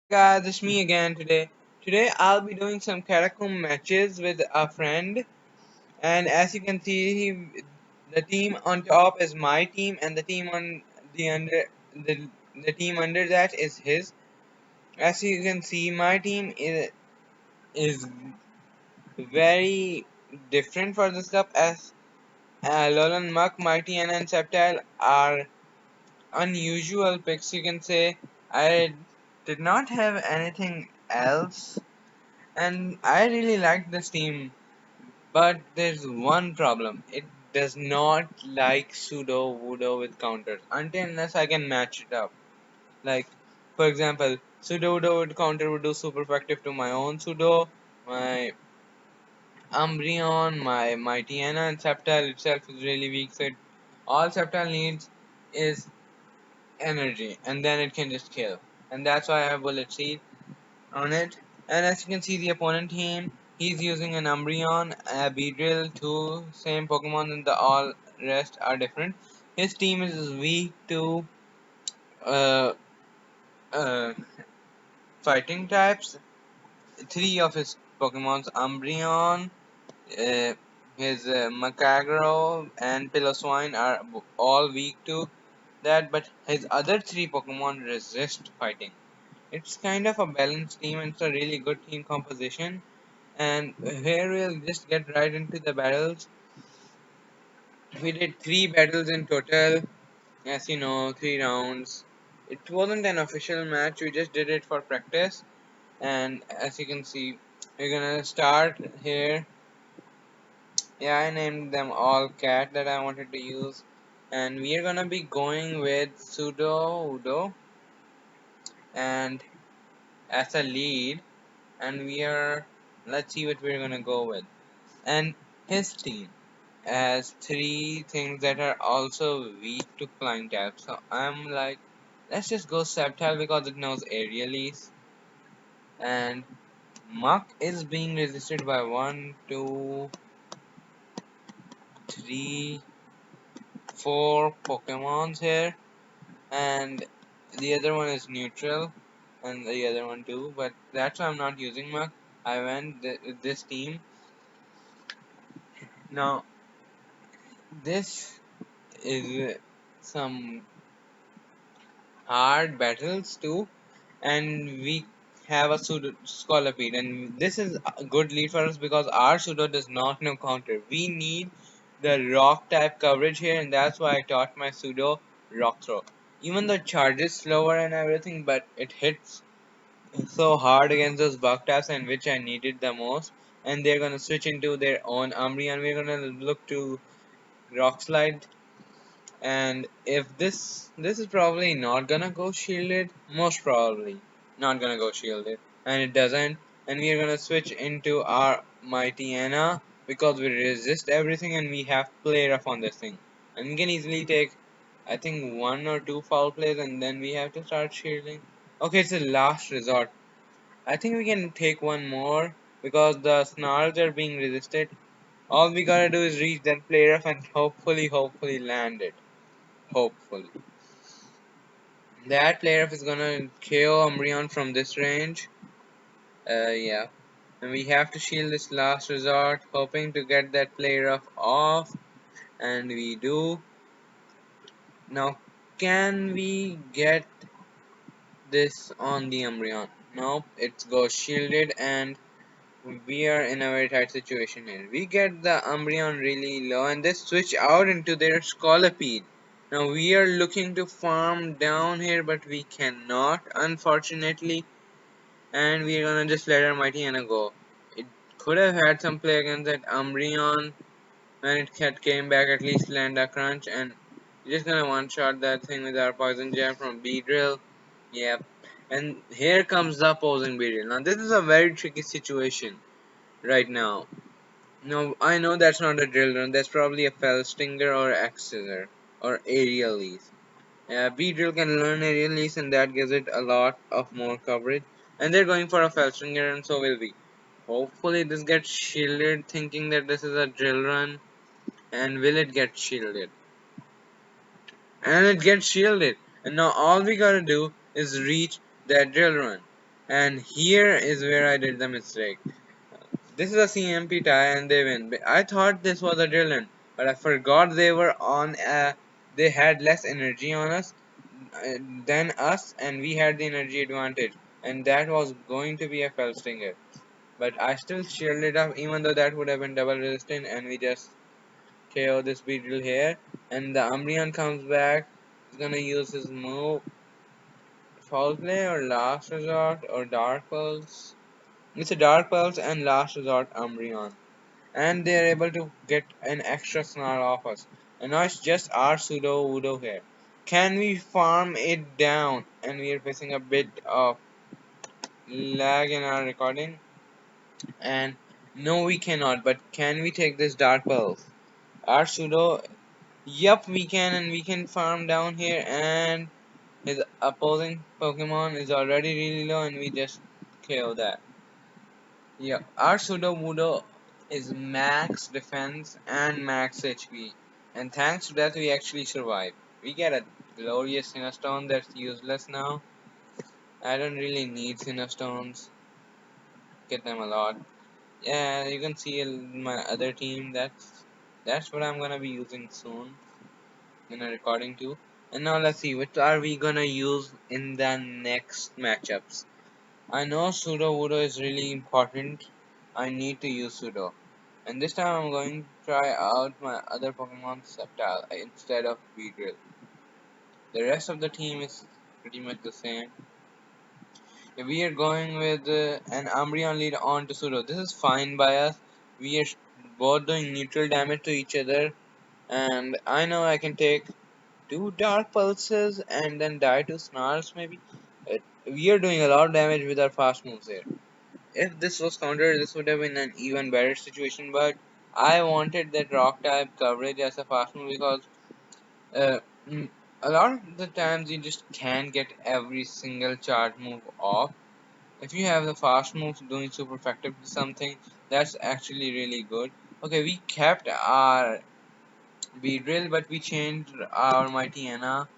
Guys, it's me again today. Today I'll be doing some Catacomb matches with a friend, and as you can see, the team on top is my team, and the team on the team under that is his. As you can see, my team is very different for this cup, as Lolan Muck, Mighty, and Sceptile are unusual picks. You can say I did not have anything else. And I really like this team, but there's one problem. It does not like pseudo voodoo with counters until unless I can match it up. Like, for example, pseudo voodoo with counter would do super effective to my own pseudo, my Umbreon, my Tiana, and Sceptile itself is really weak. So all Sceptile needs is energy, and then it can just kill. And that's why I have Bullet Seed on it. And as you can see, the opponent team, he's using an Umbreon, a Beedrill, two same Pokemon, and the all rest are different. His team is weak to uh, uh, fighting types. Three of his Pokemon's Umbreon, uh, his Macagro, and Piloswine are all weak to that, but his other three Pokemon resist fighting. It's kind of a balanced team, and it's a really good team composition. And here we'll just get right into the battles. We did three battles in total, as you know, 3 rounds. It wasn't an official match, we just did it for practice. And as you can see, we're gonna start here. Yeah, I named them all cat that I wanted to use. And we are gonna be going with Pseudo Udo and as a lead. And let's see what we're gonna go with. And his team has three things that are also weak to flying types. So I'm like, let's just go Sceptile because it knows Aerialise. And Muck is being resisted by 1, 2, 3, 4 Pokemons here. And the other one is neutral. And the other one too. But that's why I'm not using Muck. I went with this team. Now, this is some hard battles too, and we have a pseudo Scolipede, and this is a good lead for us because our pseudo does not know counter. We need the rock type coverage here, and that's why I taught my pseudo rock throw. Even though it charges slower and everything, but it hits so hard against those bug types, and which I needed the most. And they're gonna switch into their own Umbreon. We're gonna look to Rock Slide, and if this is probably not gonna go shielded, most probably not gonna go shielded, and it doesn't, and we are gonna switch into our mighty Anna because we resist everything and we have play rough on this thing, and we can easily take I think 1 or 2 foul plays and then we have to start shielding. Okay, it's a last resort. I think we can take one more because the snarls are being resisted. All we gotta do is reach that play rough and hopefully land it. Hopefully. That player is gonna KO Umbreon from this range. Yeah. And we have to shield this last resort, hoping to get that player off. And we do. Now, can we get this on the Umbreon? Nope, it goes shielded, and we are in a very tight situation here. We get the Umbreon really low, and they switch out into their Scolipede. Now we are looking to farm down here, but we cannot, unfortunately. And we're gonna just let our mighty Anna go. It could have had some play against that Umbreon when it came back, at least land a crunch, and we're just gonna one shot that thing with our poison gem from Beedrill. Yep. And here comes the opposing Beedrill. Now this is a very tricky situation right now. No, I know that's not a drill run, that's probably a fell stinger or Axeter or aerial lease. B-drill can learn aerial lease and that gives it a lot of more coverage. And they're going for a fell stinger and so will we. Hopefully this gets shielded, thinking that this is a drill run. And will it get shielded? And it gets shielded. And now all we gotta do is reach that drill run. And here is where I did the mistake. This is a CMP tie and they win. I thought this was a Dylan, but I forgot they were on they had less energy on us than us, and we had the energy advantage. And that was going to be a fell stinger. But I still shielded up, even though that would have been double resistant, and we just KO this beetle here. And the Umbreon comes back. He's gonna use his move Foul Play or Last Resort or Dark Pulse. It's a Dark Pulse and Last Resort Umbreon. And they are able to get an extra snarl off us. And now it's just our pseudo Udo here. Can we farm it down? And we are facing a bit of lag in our recording. And no, we cannot. But can we take this Dark Pulse? Our pseudo, yup, we can, and we can farm down here. And his opposing Pokemon is already really low, and we just kill that. Yeah, our Sudowoodo is max defense and max HP, and thanks to that we actually survive. We get a glorious Sinistone that's useless now. I don't really need Sinistones, get them a lot. Yeah, you can see my other team, that's what I'm gonna be using soon in a recording too. And now let's see, what are we gonna use in the next matchups? I know Sudowoodo is really important. I need to use Sudo. And this time I'm going to try out my other Pokemon Sceptile instead of Beedrill. The rest of the team is pretty much the same. We are going with an Umbreon lead on to Sudo. This is fine by us. We are both doing neutral damage to each other. And I know I can take 2 Dark Pulses and then die to Snarls maybe. We are doing a lot of damage with our fast moves here. If this was countered, this would have been an even better situation, but I wanted that rock type coverage as a fast move because uh, mm, a lot of the times you just can't get every single chart move off. If you have the fast moves doing super effective to something, that's actually really good. Okay, we kept our Beedrill, but we changed our Mighty Anna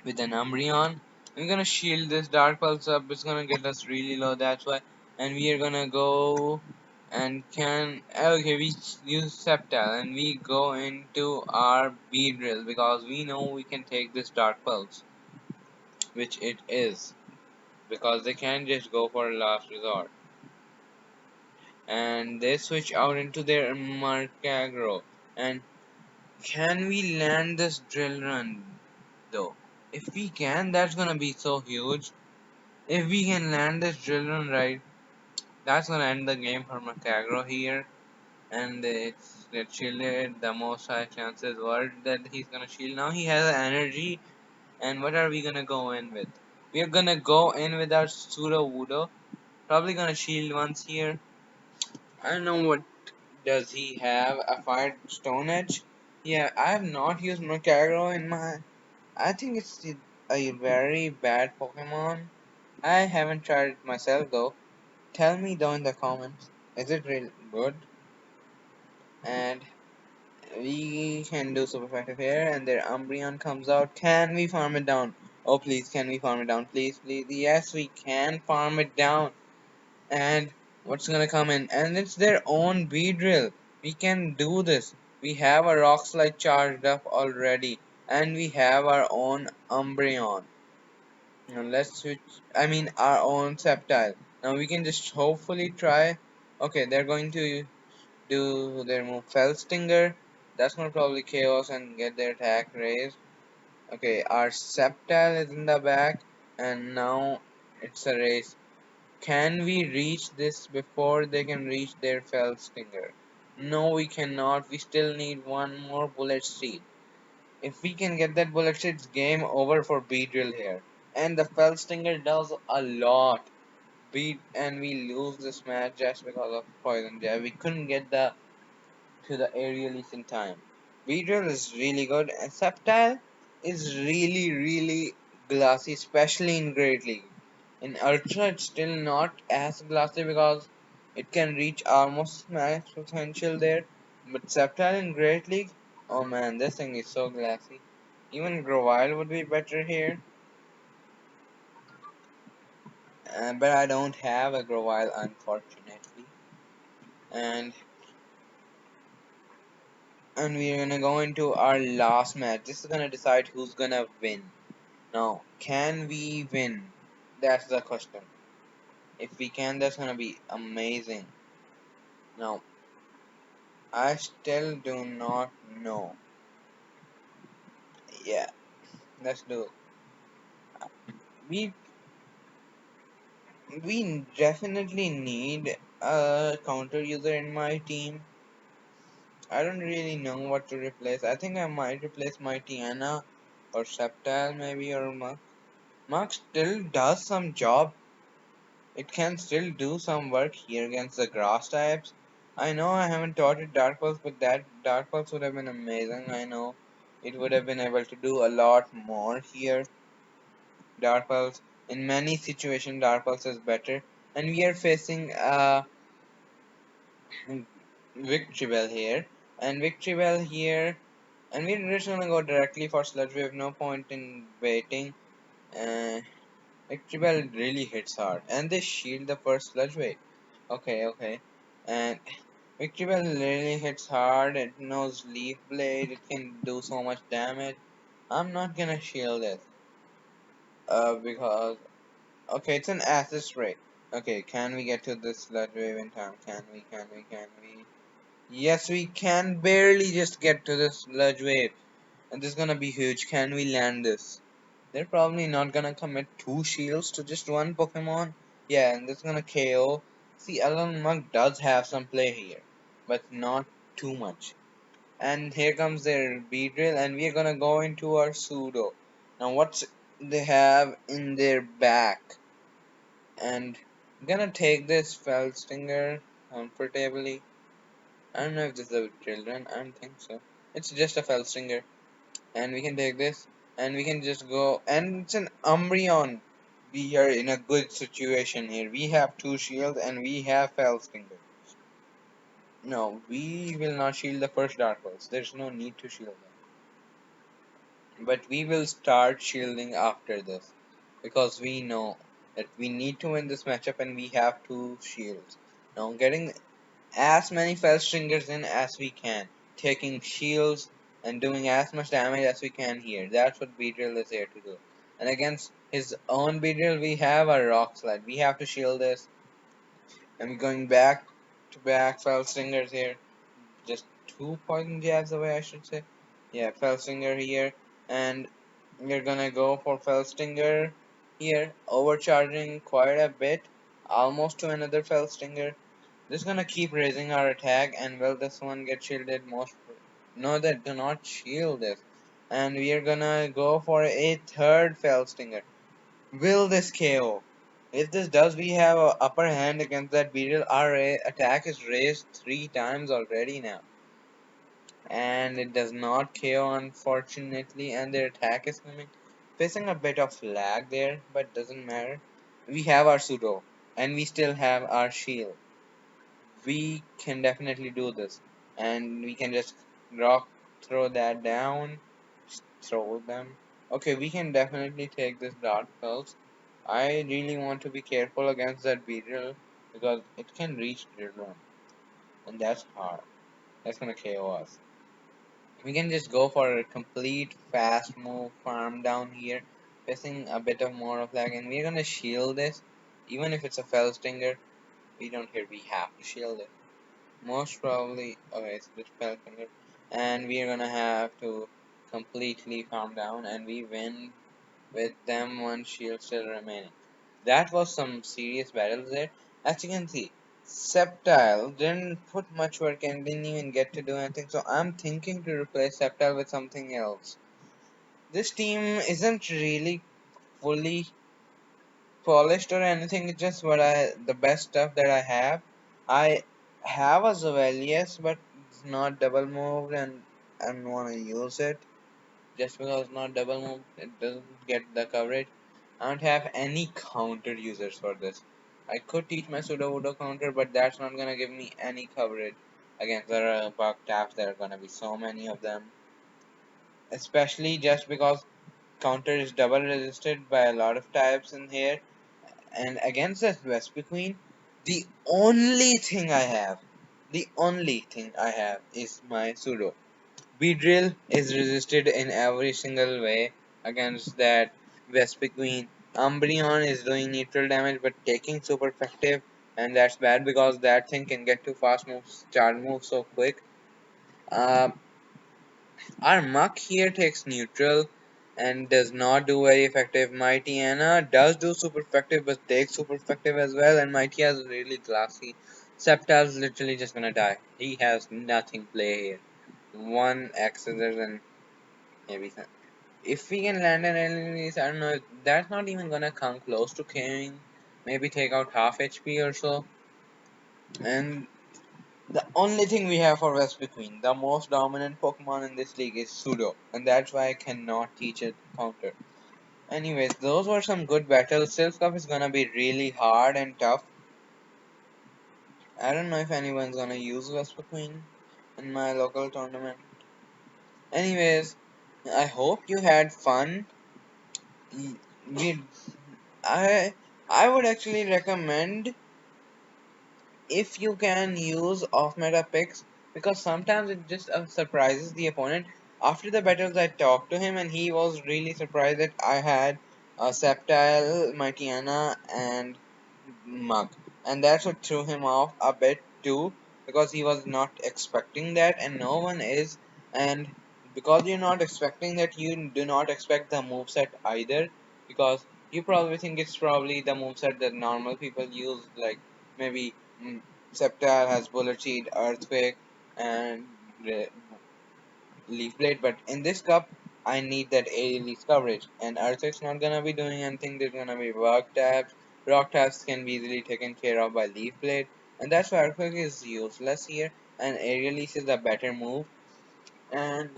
with an Umbreon. I'm gonna shield this Dark Pulse up, it's gonna get us really low, that's why. And we are gonna go and can okay, we use Sceptile and we go into our Beedrill because we know we can take this Dark Pulse, which it is, because they can't just go for a last resort. And they switch out into their Marcagro. And can we land this drill run though? If we can, that's gonna be so huge. If we can land this drill run right, that's gonna end the game for Macagro here. And it's get shielded. The most high chances were that he's gonna shield. Now he has energy. And what are we gonna go in with? We are gonna go in with our Sudowoodo. Probably gonna shield once here. I don't know what does he have. A Fire Stone Edge? Yeah, I have not used Macagro in my. I think it's a very bad Pokemon. I haven't tried it myself though. Tell me down in the comments, is it really good? And we can do super effective here, and their Umbreon comes out. Can we farm it down? Oh please, can we farm it down? Please, please. Yes, we can farm it down. And what's gonna come in? And it's their own Beedrill. We can do this. We have a Rock Slide charged up already, and we have our own Umbreon. Now let's switch. I mean, our own Sceptile. Now we can just hopefully try. Okay, they're going to do their move Fell Stinger. That's gonna probably chaos and get their attack raised. Okay, our Sceptile is in the back, and now it's a race. Can we reach this before they can reach their Fell Stinger? No, we cannot. We still need one more Bullet Seed. If we can get that Bullet Seed, it's game over for Beedrill here. And the Fell Stinger does a lot. And we lose this match just because of Poison Jab. We couldn't get the aerialist in time. Beedrill is really good, and Sceptile is really glassy, especially in Great League. In Ultra, it's still not as glassy because it can reach almost max potential there. But Sceptile in Great League, oh man, this thing is so glassy. Even Grovyle would be better here. But I don't have a Grovyle, unfortunately. And we're gonna go into our last match. This is gonna decide who's gonna win. Now, can we win? That's the question. If we can, that's gonna be amazing. Now, I still do not know. Yeah, let's do it. We we definitely need a counter user in my team. I don't really know what to replace. I think I might replace my Tiana or Sceptile maybe or Muk. Muk still does some job. It can still do some work here against the grass types. I know I haven't taught it Dark Pulse, but that Dark Pulse would have been amazing. I know it would have been able to do a lot more here. Dark Pulse, in many situations, Dark Pulse is better. And we are facing Victory Bell here. And Victory Bell here. And we're just gonna go directly for Sludge Wave, no point in waiting. Uh, Victory Bell really hits hard. And they shield the first Sludge Wave. Okay, okay. And Victory Bell really hits hard. It knows Leaf Blade. It can do so much damage. I'm not gonna shield it. Because okay, it's an acid spray. Okay, can we get to this Sludge Wave in time? Can we? Yes, we can barely just get to this Sludge Wave. And this is gonna be huge. Can we land this? They're probably not gonna commit two shields to just one Pokemon. Yeah, and this is gonna KO. See, Elon Musk does have some play here, but not too much. And here comes their Beedrill, and we're gonna go into our Pseudo. Now, what's they have in their back? And I'm gonna take this Felstinger comfortably. I don't know if this is a children. I don't think so. It's just a Felstinger. And we can take this and we can just go, and it's an Umbreon. We are in a good situation here. We have two shields and we have Felstinger. No, we will not shield the first Dark Pulse. There's no need to shield them. But we will start shielding after this. Because we know that we need to win this matchup and we have two shields. Now getting as many Felstringers in as we can, taking shields and doing as much damage as we can here. That's what Beedrill is here to do. And against his own Beedrill, we have a Rock Slide. We have to shield this. And we're going back to back Felstingers here. Just two poison jabs away, I should say. Yeah, Felstinger here. And we're gonna go for Felstinger here. Overcharging quite a bit. Almost to another Felstinger. This is gonna keep raising our attack, and will this one get shielded most? No, that do not shield this. And we are gonna go for a third Fell Stinger. Will this KO? If this does, we have a upper hand against that Beetle. Our attack is raised 3 times already now. And it does not KO, unfortunately, and their attack is coming. Facing a bit of lag there, but doesn't matter. We have our pseudo, and we still have our shield. We can definitely do this, and we can just rock throw that down, throw them. Okay, we can definitely take this Dark Pulse. I really want to be careful against that Beedrill because it can reach Drill Run, and that's hard. That's gonna KO us. We can just go for a complete fast move farm down here, facing a bit of more of lag, and we're gonna shield this. Even if it's a Fell Stinger, we don't care, we have to shield it. Most probably, okay, it's this Falconer, and we are gonna have to completely calm down, and we win with them one shield still remaining. That was some serious battles there. As you can see, Sceptile didn't put much work and didn't even get to do anything, so I'm thinking to replace Sceptile with something else. This team isn't really fully polished or anything. It's just the best stuff that I have. I have a Zovelius, but it's not double moved, and I don't want to use it just because it's not double moved. It doesn't get the coverage. I don't have any counter users for this. I could teach my pseudo voodoo counter, but that's not gonna give me any coverage against the bug taps. There are gonna be so many of them, especially just because counter is double resisted by a lot of types in here. And against that Vesper Queen, the only thing I have is my pseudo. Beedrill is resisted in every single way against that Vesper Queen. Umbreon is doing neutral damage but taking super effective, and that's bad because that thing can get to fast moves, charge moves so quick. Uh, our Muck here takes neutral and does not do very effective. Mighty Anna does do super effective but takes super effective as well, and Mighty is really glassy. Sceptile's literally just gonna die. He has nothing play here. One Exodus and maybe some. If we can land an enemies, I don't know, that's not even gonna come close to killing. Maybe take out half HP or so. And the only thing we have for Vesper Queen, the most dominant Pokemon in this league, is Pseudo, and that's why I cannot teach it counter. Anyways, those were some good battles. Silph Cup is gonna be really hard and tough. I don't know if anyone's gonna use Vesper Queen in my local tournament. Anyways, I hope you had fun. We, I, I would actually recommend if you can use off meta picks, because sometimes it just surprises the opponent. After the battles I talked to him and he was really surprised that I had Sceptile, Mightyena and Mug, and that's what threw him off a bit too, because he was not expecting that and no one is. And because you're not expecting that, you do not expect the moveset either, because you probably think it's probably the moveset that normal people use, like maybe Sceptile has Bullet Seed, Earthquake, and Leaf Blade. But in this cup, I need that AoE coverage, and Earthquake's not gonna be doing anything. There's gonna be rock tabs. Rock tabs can be easily taken care of by Leaf Blade, and that's why Earthquake is useless here. And Aerial Leash is a better move. And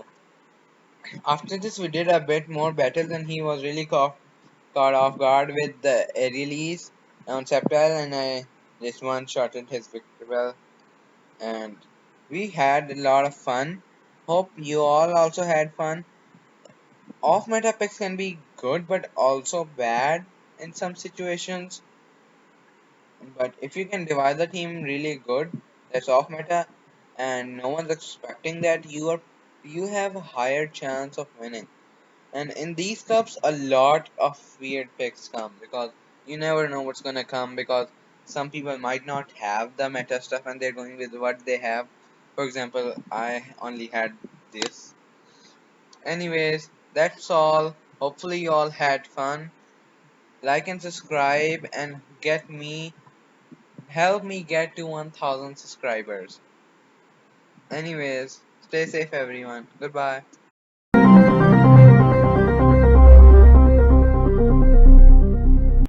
after this, we did a bit more battles, and he was really caught off guard with the Aerial Leash on Sceptile, and I just one-shotted his Victreebel, and we had a lot of fun. Hope you all also had fun. Off meta picks can be good but also bad in some situations. But if you can divide the team really good, that's off meta, and no one's expecting that, you have a higher chance of winning. And in these cups, a lot of weird picks come because you never know what's gonna come, because some people might not have the meta stuff and they're going with what they have. For example, I only had this. Anyways, that's all. Hopefully you all had fun. Like and subscribe and help me get to 1000 subscribers. Anyways, stay safe everyone. Goodbye.